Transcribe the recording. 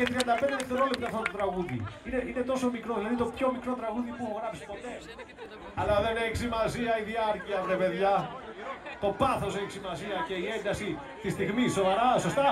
και 35 δευτερόλεπτα αυτό το τραγούδι. Είναι τόσο μικρό, δηλαδή το πιο μικρό τραγούδι που έχω γράψει ποτέ. Αλλά δεν έχει σημασία η διάρκεια, βρε παιδιά. Το πάθος έχει σημασία και η ένταση τη στιγμή, σοβαρά, σωστά.